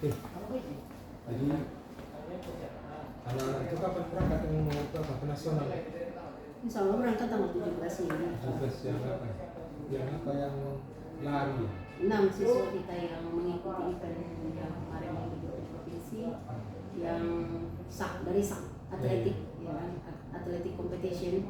Jadi anak-anak itu kapan berangkat yang mau ke nasional? Insya Allah berangkat tanggal 17 ini. 17 yang apa? Yang apa yang lari ya? 6 siswa kita yang mengikuti event yang kemarin yang di provinsi, yang dari atletik, ya kan, atletik competition.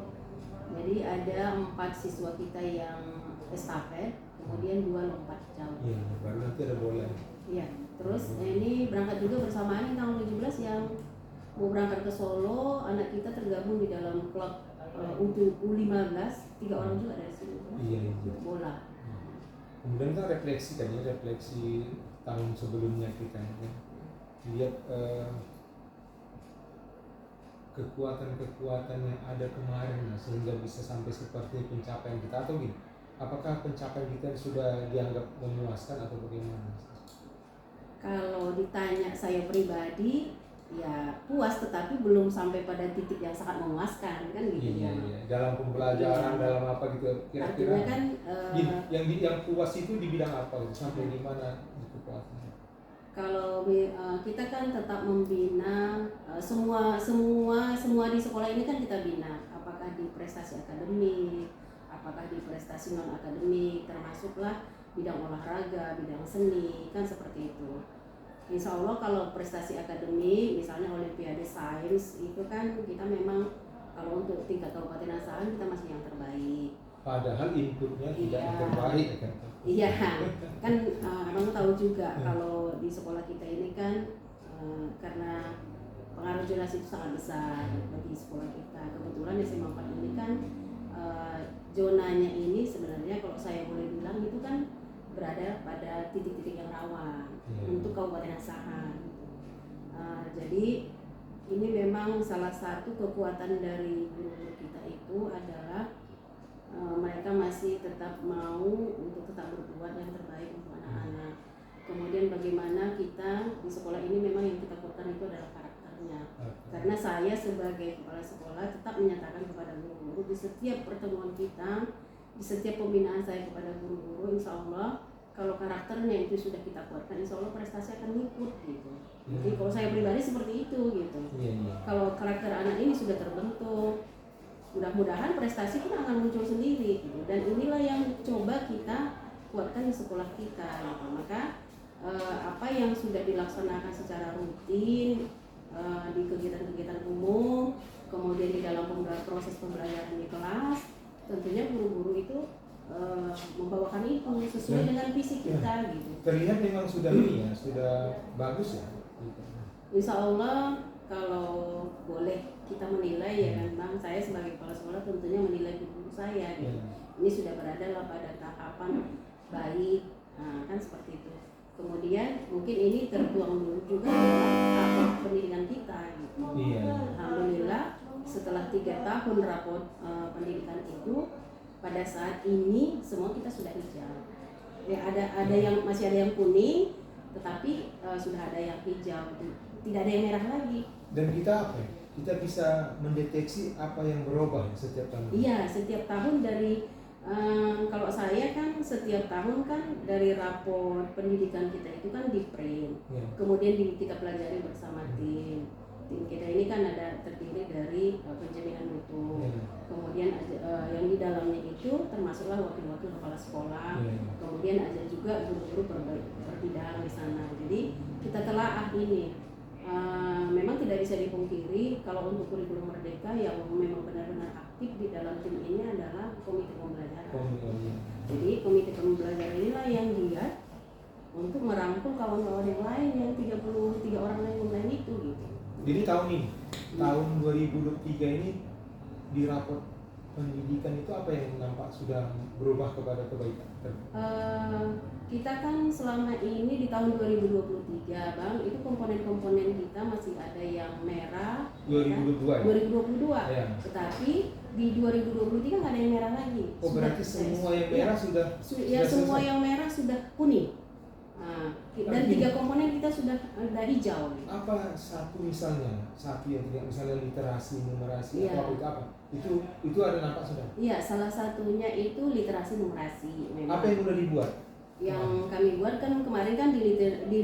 Jadi ada 4 siswa kita yang estafet, kemudian 2 lompat jauh. Iya, baru nanti ada bola. Iya, terus ini berangkat juga bersamaan tanggal 17 yang mau berangkat ke Solo. Anak kita tergabung di dalam klub U15, 3 orang juga dari sini. Iya, iya. Bola. Kemudian kan refleksi kan ya, refleksi tahun sebelumnya kita kan. Lihat kekuatan-kekuatan yang ada kemarin sehingga bisa sampai seperti pencapaian kita, atau gini, apakah pencapaian kita sudah dianggap memuaskan atau bagaimana? Kalau ditanya saya pribadi, ya puas, tetapi belum sampai pada titik yang sangat memuaskan kan gitu. Iya, iya. Dalam pembelajaran, dalam apa gitu, kira-kira kan yang puas itu di bidang apa gitu, sampai di mana gitu puasnya? Kalau kita kan tetap membina semua di sekolah ini kan kita bina, apakah di prestasi akademik, apakah di prestasi non akademik, termasuklah bidang olahraga, bidang seni, kan seperti itu. Insya Allah kalau prestasi akademik, misalnya Olimpiade Sains, itu kan kita memang kalau untuk tingkat Kabupaten Asahan kita masih yang terbaik. Padahal inputnya tidak yang terbaik kan? Iya, kan abang tahu juga kalau di sekolah kita ini kan karena pengaruh zonasi itu sangat besar bagi sekolah kita. Kebetulan SMA 4 ini kan zonanya ini sebenarnya kalau saya boleh bilang itu kan berada pada titik-titik yang rawan untuk Kabupaten Asahan. Jadi ini memang salah satu kekuatan dari guru kita itu adalah mereka masih tetap mau untuk tetap berbuat yang terbaik untuk anak-anak. Kemudian bagaimana kita di sekolah ini memang yang kita kuatkan itu adalah karakternya. Karena saya sebagai kepala sekolah tetap menyatakan kepada guru-guru di setiap pertemuan kita, di setiap pembinaan saya kepada guru-guru, insya Allah kalau karakternya itu sudah kita kuatkan, insya Allah prestasi akan ngikut gitu. Jadi kalau saya pribadi seperti itu gitu. Kalau karakter anak ini sudah terbentuk, mudah-mudahan prestasi pun akan muncul sendiri gitu. Dan inilah yang coba kita kuatkan di sekolah kita gitu. Maka apa yang sudah dilaksanakan secara rutin di kegiatan-kegiatan umum, kemudian di dalam proses pembelajaran di kelas, tentunya guru-guru itu membawakan itu sesuai dengan visi kita gitu. Terlihat memang sudah ini ya, sudah bagus ya. Insya Allah kalau boleh kita menilai ya kan Bang, saya sebagai kepala sekolah tentunya menilai guru saya gitu. Ini sudah berada lah pada tahapan baik, kan seperti itu. Kemudian mungkin ini tertuang dulu juga dalam tahap pendidikan kita gitu. Alhamdulillah setelah 3 tahun rapot pendidikan itu, pada saat ini semua kita sudah hijau. Ya ada yang masih ada yang kuning, tetapi sudah ada yang hijau, tidak ada yang merah lagi. Dan kita apa ya? Kita bisa mendeteksi apa yang berubah setiap tahun. Iya, setiap tahun dari kalau saya kan setiap tahun kan dari rapor pendidikan kita itu kan di print, kemudian kita pelajari bersama tim. Tim kita ini kan ada terdiri dari penjaminan mutu, kemudian yang di dalamnya itu termasuklah wakil-wakil kepala sekolah, kemudian ada juga guru-guru berbidang di sana. Jadi kita telaah ini. Memang tidak bisa dipungkiri kalau untuk kurikulum merdeka yang memang benar-benar aktif di dalam tim ini adalah komite pembelajaran. Jadi komite pembelajaran inilah yang giat untuk merangkul kawan-kawan yang lain yang 33 orang lain itu gitu. Jadi tahun ini, tahun 2023 ini di raport pendidikan itu apa yang nampak sudah berubah kepada kebaikan? Kita kan selama ini di tahun 2023 Bang, itu komponen-komponen kita masih ada yang merah 2022 kan? 2022 ya. Tetapi di 2023 nggak ada yang merah lagi. Berarti semua yang merah sudah semua yang merah sudah kuning. Dan 3 komponen kita sudah hijau. Apa satu misalnya, satu yang tidak, misalnya literasi, numerasi, atau apa? Itu ada nampak sudah? Iya, salah satunya itu literasi numerasi. Apa yang sudah dibuat? yang kami buat kan kemarin kan di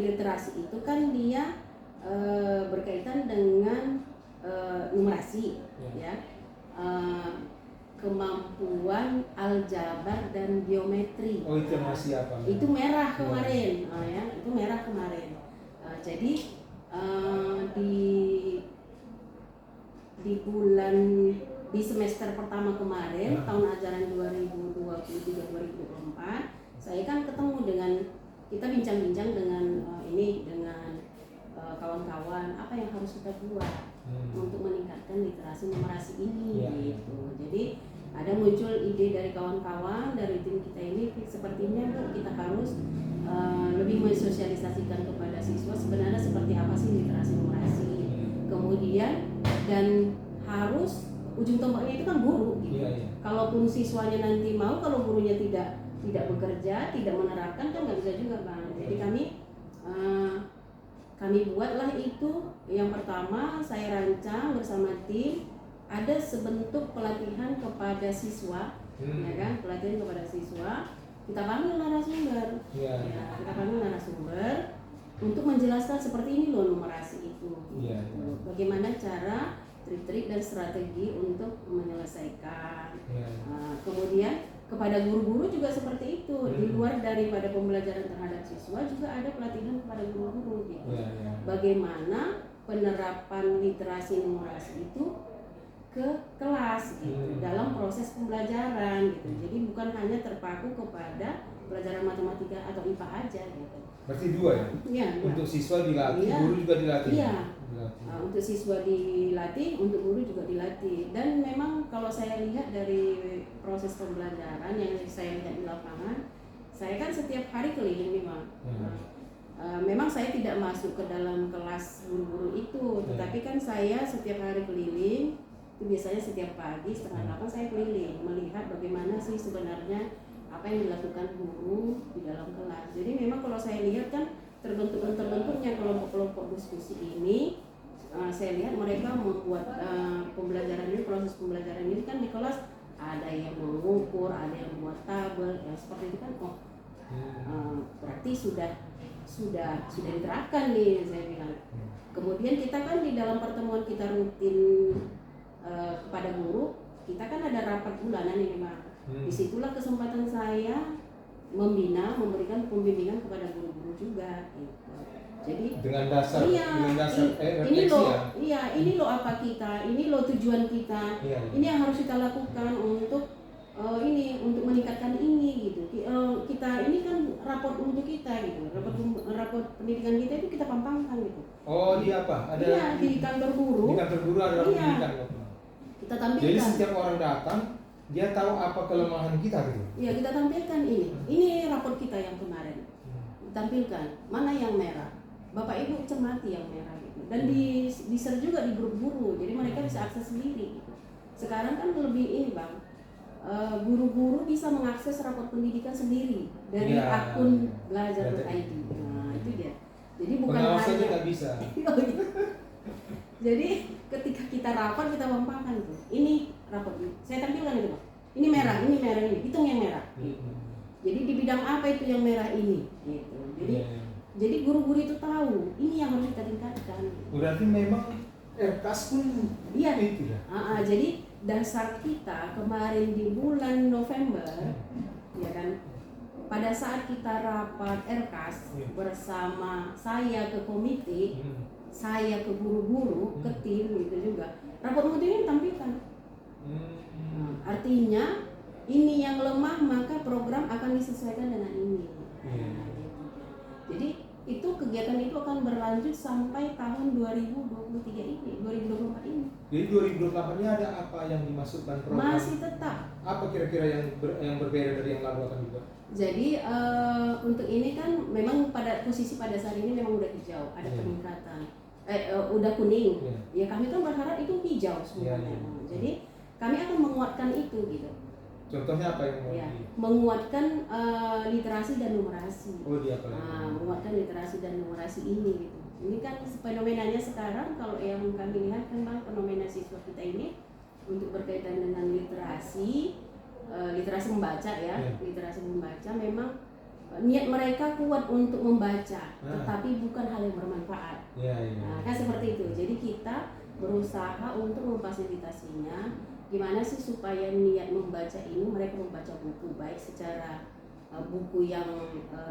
literasi itu kan dia berkaitan dengan numerasi ya, kemampuan aljabar dan geometri. Oh itu masih apa? Itu merah kemarin, ya itu merah kemarin. Jadi di semester pertama kemarin tahun ajaran 2023-2024 saya kan ketemu dengan, kita bincang-bincang dengan dengan kawan-kawan apa yang harus kita buat untuk meningkatkan literasi numerasi ini gitu. Jadi ada muncul ide dari kawan-kawan dari tim kita ini, sepertinya Bu kita harus lebih mensosialisasikan kepada siswa sebenarnya seperti apa sih literasi numerasi. Kemudian dan harus ujung tombaknya itu kan guru gitu. Kalaupun siswanya nanti mau, kalau gurunya tidak bekerja, tidak menerapkan kan nggak bisa juga Bang. Jadi kami buatlah itu. Yang pertama saya rancang bersama tim, ada sebentuk pelatihan kepada siswa, ya kan, pelatihan kepada siswa. Kita panggil narasumber, kita panggil narasumber untuk menjelaskan seperti ini loh numerasi itu. Bagaimana cara trik-trik dan strategi untuk menyelesaikan. Kemudian kepada guru-guru juga seperti itu. Di luar daripada pembelajaran terhadap siswa juga ada pelatihan kepada guru-guru gitu. Bagaimana penerapan literasi numerasi itu ke kelas gitu, dalam proses pembelajaran gitu. Jadi bukan hanya terpaku kepada pelajaran matematika atau IPA aja gitu. Berarti dua ya? Iya. Untuk siswa dilatih, guru juga dilatih. Iya. Untuk siswa dilatih, untuk guru juga dilatih. Dan memang kalau saya lihat dari proses pembelajaran yang saya lihat di lapangan, saya kan setiap hari keliling nih Bang. Memang saya tidak masuk ke dalam kelas guru-guru itu, tetapi kan saya setiap hari keliling. Itu biasanya setiap pagi setengah 8 saya keliling melihat bagaimana sih sebenarnya apa yang dilakukan guru di dalam kelas. Jadi memang kalau saya lihat kan terbentuknya kelompok-kelompok diskusi ini, saya lihat mereka membuat pembelajaran ini, proses pembelajaran ini kan di kelas ada yang mengukur, ada yang membuat tabel, ya seperti itu kan. Berarti sudah diterapkan nih, saya bilang. Kemudian kita kan di dalam pertemuan kita rutin kepada guru, kita kan ada rapat bulanan ini Bang. Disitulah kesempatan saya memberikan pembimbingan kepada guru-guru juga gitu. Jadi dengan dasar ini loh apa kita, ini loh tujuan kita, ini yang harus kita lakukan untuk untuk meningkatkan ini gitu. Kita ini kan raport untuk kita gitu, raport pendidikan kita itu kita pampangkan gitu. Oh di apa? Ada di kantor guru. Di kantor guru ada pendidikan. Kita tampilkan. Jadi setiap orang datang dia tahu apa kelemahan kita gitu. Iya, kita tampilkan ini raport kita yang kemarin. Tampilkan mana yang merah. Bapak Ibu cermati yang merah gitu. Dan di-share juga di grup guru. Jadi mereka bisa akses sendiri gitu. Sekarang kan lebih ini Bang. Guru-guru bisa mengakses raport pendidikan sendiri dari akun belajar.id. Nah, itu dia. Jadi bukan hanya nggak bisa. Jadi ketika kita rapat kita pampangkan itu. Ini raport ini. Saya tampilkan itu, Pak. Ini merah, ini. Hitung yang merah. Gitu. Jadi di bidang apa itu yang merah ini? Gitu. Jadi guru-guru itu tahu ini yang harus kita tingkatkan. Berarti memang RKAS pun itu ya. Jadi dasar kita kemarin di bulan November, ya kan, pada saat kita rapat RKAS bersama saya ke komite, saya ke guru-guru, ke tim gitu juga. Raport ini tampilkan. Artinya ini yang lemah maka program akan disesuaikan dengan ini. Jadi itu kegiatan itu akan berlanjut sampai tahun 2023 ini, 2024 ini. Jadi 2024 ini ada apa yang dimasukkan program? Masih tetap. Apa kira-kira yang berbeda dari yang lalu akan dibuat? Jadi untuk ini kan memang pada posisi pada saat ini memang udah hijau, ada peningkatan. Udah kuning. Ya kami kan berharap itu hijau semuanya. Jadi kami akan menguatkan itu gitu. Contohnya apa yang menguatkan literasi dan numerasi. Menguatkan literasi dan numerasi ini gitu. Ini kan fenomenanya sekarang kalau yang kami lihat kan Bang, fenomena siswa kita ini untuk berkaitan dengan literasi membaca ya. Literasi membaca memang niat mereka kuat untuk membaca, tetapi bukan hal yang bermanfaat. Nah, kan seperti itu. Jadi kita berusaha untuk memfasilitasinya, gimana sih supaya niat membaca ini mereka membaca buku baik secara buku yang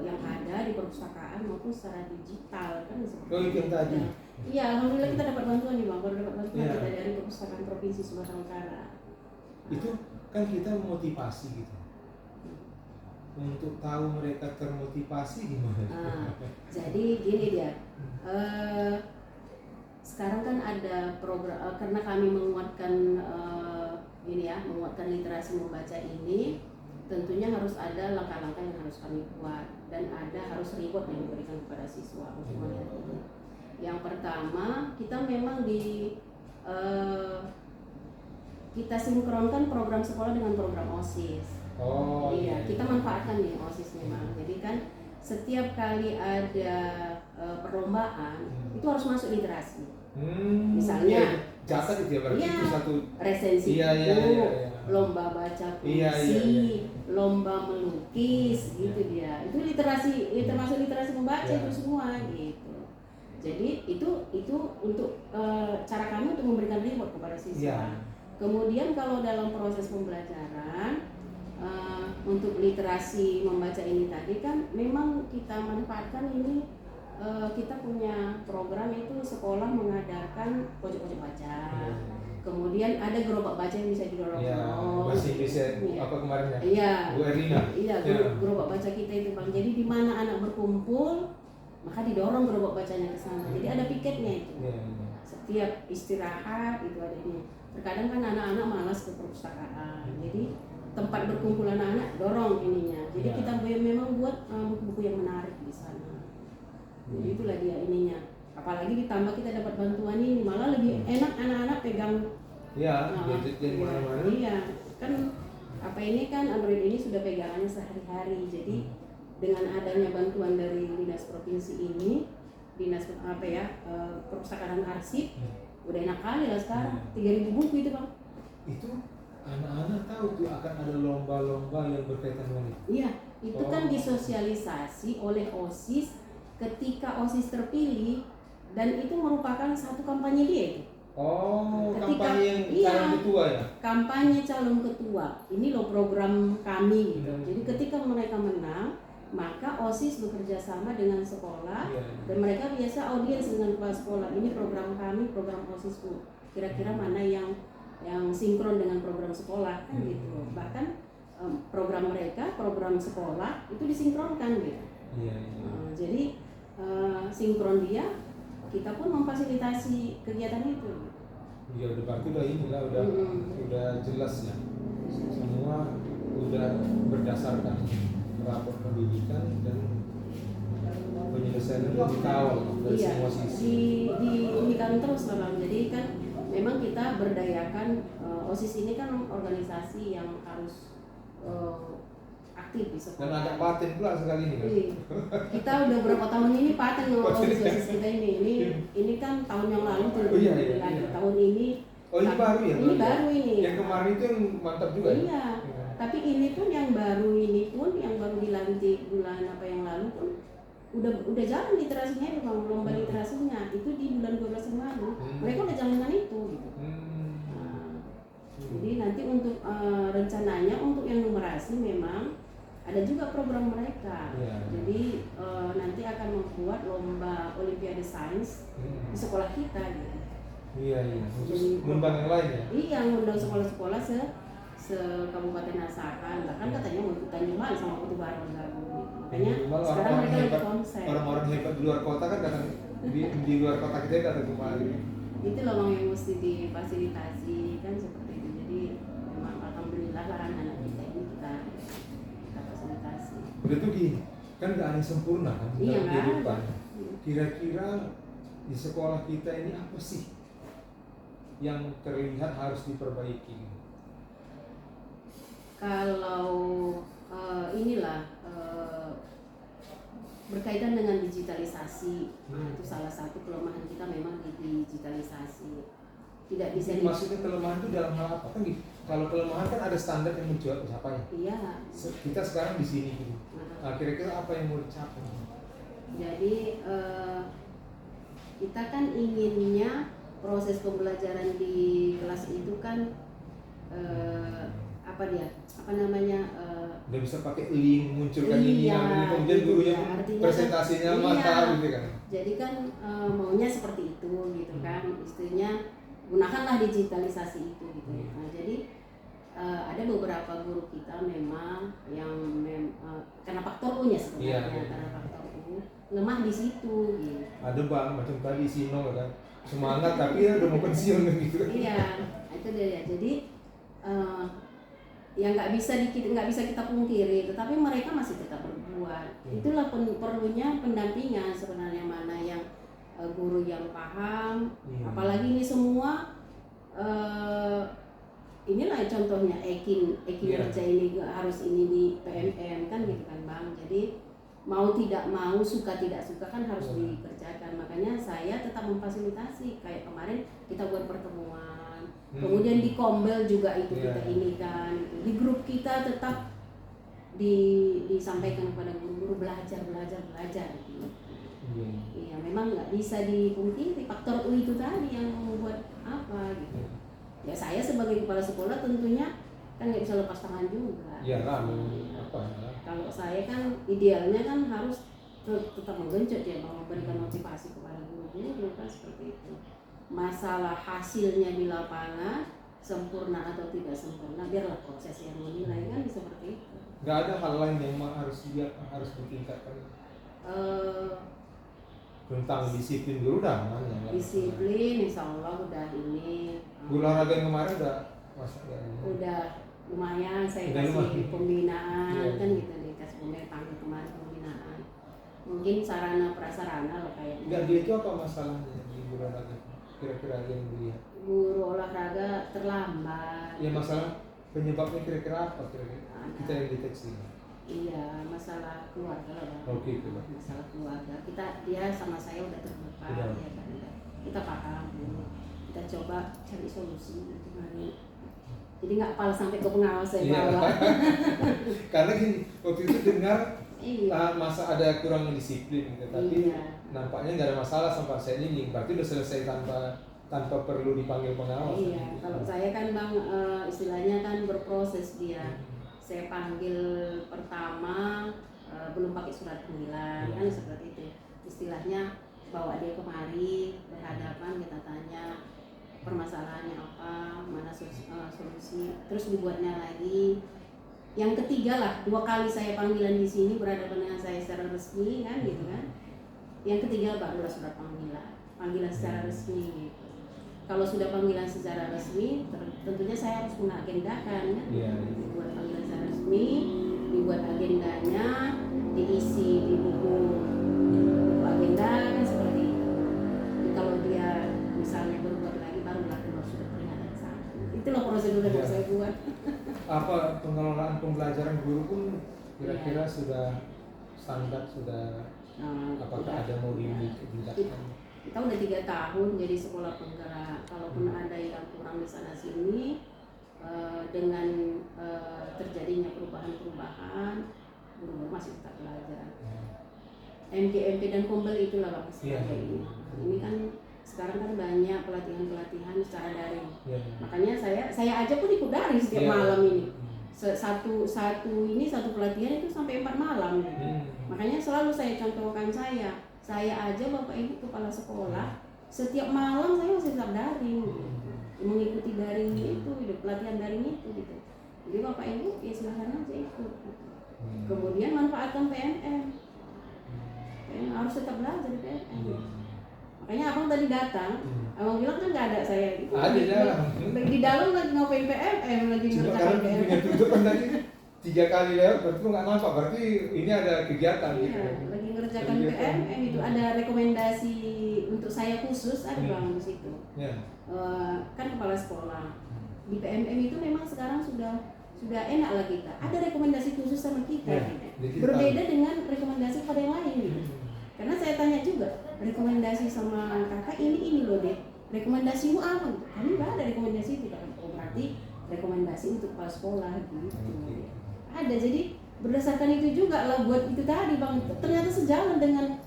ada di perpustakaan maupun secara digital kan seperti itu yang tadi. Iya, alhamdulillah kita dapat bantuan nih Bang, baru dapat bantuan kita dari perpustakaan provinsi Sumatera Utara. Itu kan kita memotivasi gitu. Untuk tahu mereka termotivasi gimana? Jadi gini dia, sekarang kan ada program karena kami menguatkan menguatkan literasi membaca ini, tentunya harus ada langkah-langkah yang harus kami buat dan harus reward yang diberikan kepada siswa untuk melihat ini. Yang pertama, kita memang kita sinkronkan program sekolah dengan program OSIS. Iya, kita manfaatkan nih OSIS memang. Jadi kan setiap kali ada perlombaan itu harus masuk literasi. Misalnya catat itu ya, berarti itu satu resensi buku, lomba baca puisi, lomba melukis gitu dia. Itu literasi, termasuk literasi membaca itu semua gitu. Jadi itu untuk cara kami untuk memberikan reward kepada siswa. Kemudian kalau dalam proses pembelajaran untuk literasi membaca ini tadi kan memang kita manfaatkan ini, kita punya program itu sekolah mengadakan pojok-pojok baca. Kemudian ada gerobak baca yang bisa didorong. Masih bisa apa kemarin ya? Iya. Bu Erlina. Iya, gerobak baca kita itu Bang. Jadi di mana anak berkumpul, maka didorong gerobak bacanya ke sana. Jadi ada piketnya itu. Setiap istirahat itu ada ini. Terkadang kan anak-anak malas ke perpustakaan. Jadi tempat berkumpul anak-anak dorong ininya. Jadi kita memang buat buku-buku yang menarik di sana. Jadi itulah dia ininya. Apalagi ditambah kita dapat bantuan ini, malah lebih enak anak-anak pegang. Gadget yang mana-mana. Iya, kan ini kan Android ini sudah pegangannya sehari-hari. Jadi dengan adanya bantuan dari dinas provinsi ini, dinas perpustakaan arsip, udah enak kali lah sekarang. 3.000 buku itu Bang. Itu anak-anak tahu tuh akan ada lomba-lomba yang berkaitan dengan itu. Iya, itu kan disosialisasi oleh OSIS ketika OSIS terpilih, dan itu merupakan satu kampanye dia itu. Kampanye calon ketua ya? Kampanye calon ketua. Ini loh program kami gitu. Jadi ketika mereka menang, maka OSIS bekerja sama dengan sekolah dan mereka biasa audiens dengan kepala sekolah. Ini program kami, program OSIS Bu. Kira-kira mana yang sinkron dengan program sekolah kan gitu. Bahkan program mereka, program sekolah itu disinkronkan gitu. Jadi sinkron dia, kita pun memfasilitasi kegiatan itu. Udah berarti udah jelas ya. Semua udah berdasarkan rapor pendidikan dan penyelesaian itu dikawal dari semua sisi. Diinikan terus Bang. Jadi kan memang kita berdayakan OSIS ini kan organisasi yang harus aktif di sekolah. Dan ada paten pula sekali ini kan. Kita udah berapa tahun ini paten OSIS kita ini. Ini kan tahun yang lalu tuh. Tahun ini. Ini baru ya? Ini baru ini. Yang kemarin itu yang mantap juga. Iya. Tapi ini pun yang baru dilantik bulan yang lalu pun udah jalan literasinya itu Bang, lomba literasinya itu di bulan 12 yang lalu. Mereka udah jalankan itu gitu. Jadi nanti untuk rencananya untuk yang numerasi memang ada juga program mereka. Jadi nanti akan membuat lomba Olimpiade Sains di sekolah kita gitu. Khusus ngundang yang lain ya? Iya, ngundang sekolah-sekolah se-Kabupaten Asahan. Bahkan katanya mau ikutan juga sama Kota Baru gabung. Makanya sekarang mereka lagi konsep. Orang-orang hebat di luar kota kan datang di luar kota kita datang kemari. Itu loh yang mesti difasilitasi kan seperti itu. Jadi memang alhamdulillah lah anak kita ini kita fasilitasi. Udah tuh gini, kan nggak ada yang sempurna kan dalam kehidupan. Kira-kira di sekolah kita ini apa sih yang terlihat harus diperbaiki? Kalau berkaitan dengan digitalisasi, itu salah satu kelemahan kita memang di digitalisasi. tidak bisa maksudnya kelemahan itu dalam hal apa kan gitu. Kalau kelemahan kan ada standar yang mau dicapai. Iya. Kita sekarang di sini gitu. Nah, kira-kira apa yang mau dicapai? Jadi kita kan inginnya proses pembelajaran di kelas itu kan udah bisa pakai link munculkan ini iya, yang ini kemudian gurunya presentasinya mantap gitu kan. Jadi kan maunya seperti itu gitu kan, istilahnya gunakanlah digitalisasi itu gitu. Nah, jadi ada beberapa guru kita memang yang karena faktor U-nya sebenarnya, karena faktor U lemah di situ gitu. Ada bang macam tadi Sino kan semangat tapi ya udah mau pensiun gitu. Iya, itu dia. Jadi yang nggak bisa kita pungkiri, tetapi mereka masih tetap berbuat. Itulah perlunya pendampingan sebenarnya, mana yang guru yang paham, apalagi ini semua inilah contohnya Ekin kerja ini harus ini di PMM kan gitu kan Bang. Jadi mau tidak mau, suka tidak suka kan harus dikerjakan. Makanya saya tetap memfasilitasi, kayak kemarin kita buat pertemuan, kemudian di Kombel juga itu kita ini kan, di grup kita tetap disampaikan kepada guru-guru belajar gitu. Iya, memang nggak bisa dipungkiri faktor U itu tadi yang membuat apa gitu. Ya saya sebagai kepala sekolah tentunya kan nggak bisa lepas tangan juga. Iya kan, kalau saya kan idealnya kan harus tetap menggenjot ya, memberikan motivasi kepada guru-guru kan seperti itu. Masalah hasilnya di lapangan sempurna atau tidak sempurna, biarlah proses yang menilai kan seperti itu. Nggak ada hal lain yang harus ditingkatkan. Tentang disiplin guru udah mana? Disiplin, insya Allah udah ini. Guru olahraga yang kemarin udah udah lumayan, saya kasih pembinaan kan gitu, dikasih pembinaan kemarin pembinaan. Mungkin sarana prasarana loh kayak. Enggak, dia itu apa masalahnya di guru olahraga? Kira-kira yang dilihat? Guru olahraga terlambat. Ya masalah penyebabnya kira-kira apa kira-kira? Kita yang deteksi. Iya, masalah keluarga lah. Oke, masalah keluarga. Dia sama saya udah terbuka, ya kan. Kita paham. Kita coba cari solusi gimana. Jadi nggak kepala sampai ke pengawas saya bawa. Karena gini, waktu itu dengar masa ada kurang disiplin gitu, tapi nampaknya nggak ada masalah sampai saya ini, berarti udah selesai tanpa perlu dipanggil pengawas. Iya, kalau saya kan Bang istilahnya kan berproses dia. Saya panggil pertama belum pakai surat panggilan kan seperti itu. Istilahnya bawa dia kemari berhadapan, kita tanya permasalahannya apa, mana solusi, terus dibuatnya lagi. Yang ketiga lah, 2 kali saya panggilan di sini berhadapan dengan saya secara resmi kan gitu kan. Yang ketiga barulah surat panggilan secara resmi gitu. Kalau sudah panggilan secara resmi, tentunya saya harus mengagendakan kan. Dibuat panggilan secara resmi, dibuat agendanya, diisi di buku agenda kan seperti itu. Jadi kalau dia misalnya berbuat lagi, barulah keluar surat peringatan sana. Itulah prosedur yang saya buat. Apa pengelolaan pembelajaran guru pun kira-kira sudah standar, sudah apakah ada mau ditingkatkan? Kita udah 3 tahun jadi sekolah penggerak. Kalaupun ada yang kurang di sana sini, dengan terjadinya perubahan-perubahan, guru masih tetap belajar. MGMP dan Kombel itulah Pak ini. Ini kan sekarang kan banyak pelatihan secara daring. Makanya saya aja pun ikut daring setiap malam ini. Satu pelatihan itu sampai 4 malam. Makanya selalu saya contohkan saya aja Bapak Ibu kepala sekolah, setiap malam saya masih tetap daring, mengikuti daring itu, pelatihan daring itu gitu. Jadi Bapak Ibu ya silahkan aja ikut. Kemudian manfaatkan PMM, harus tetap belajar PMM. Makanya abang tadi datang, abang bilang kan nggak ada saya. Di dalam lagi ngapain PMM, lagi ngerjakan PMM. Punya tutupan tadi 3 kali lewat, berarti nggak nampak, berarti ini ada kegiatan gitu. Lagi ngerjakan PMM itu, ada rekomendasi untuk saya khusus, ada Bang di situ. Kan kepala sekolah. Di PMM itu memang sekarang sudah enak lah kita. Ada rekomendasi khusus sama kita. Berbeda dengan rekomendasi pada yang lain gitu. Karena saya tanya juga, rekomendasi sama kakak ini loh deh. rekomendasimu apa? Kami nggak ada rekomendasi itu kan. Oh, berarti rekomendasi untuk kepala sekolah gitu. Ada, jadi berdasarkan itu juga lah buat itu tadi Bang, ternyata sejalan dengan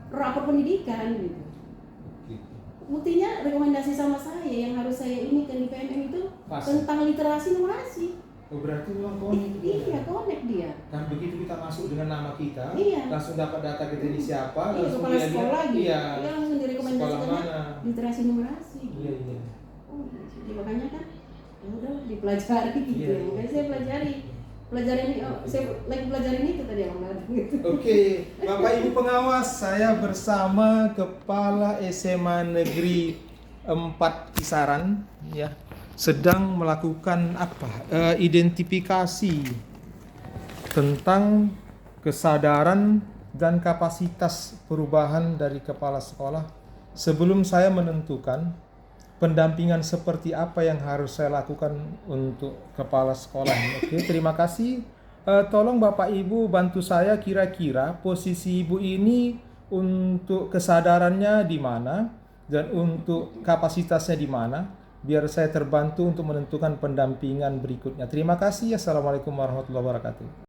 rapor pendidikan gitu. Buktinya rekomendasi sama saya yang harus saya ini ke PMM itu tentang literasi numerasi. Oh, berarti memang connect. Iya, connect dia. Dan begitu kita masuk dengan nama kita, iya, langsung dapat data kita ini siapa, iya, langsung kepala dia sekolah lihat, gitu. iya, Dia langsung direkomendasikan literasi numerasi. Iya, iya. Oh, jadi makanya kan ya udah dipelajari gitu. Iya, iya. Makanya saya pelajarin ini, saya lagi pelajarin itu tadi yang gitu. Oke, Bapak Ibu pengawas, saya bersama Kepala SMA Negeri 4 Kisaran ya, sedang melakukan identifikasi tentang kesadaran dan kapasitas perubahan dari kepala sekolah sebelum saya menentukan pendampingan seperti apa yang harus saya lakukan untuk kepala sekolah. Oke, terima kasih. Tolong Bapak Ibu bantu saya kira-kira posisi Ibu ini untuk kesadarannya di mana dan untuk kapasitasnya di mana, biar saya terbantu untuk menentukan pendampingan berikutnya. Terima kasih. Assalamualaikum warahmatullahi wabarakatuh.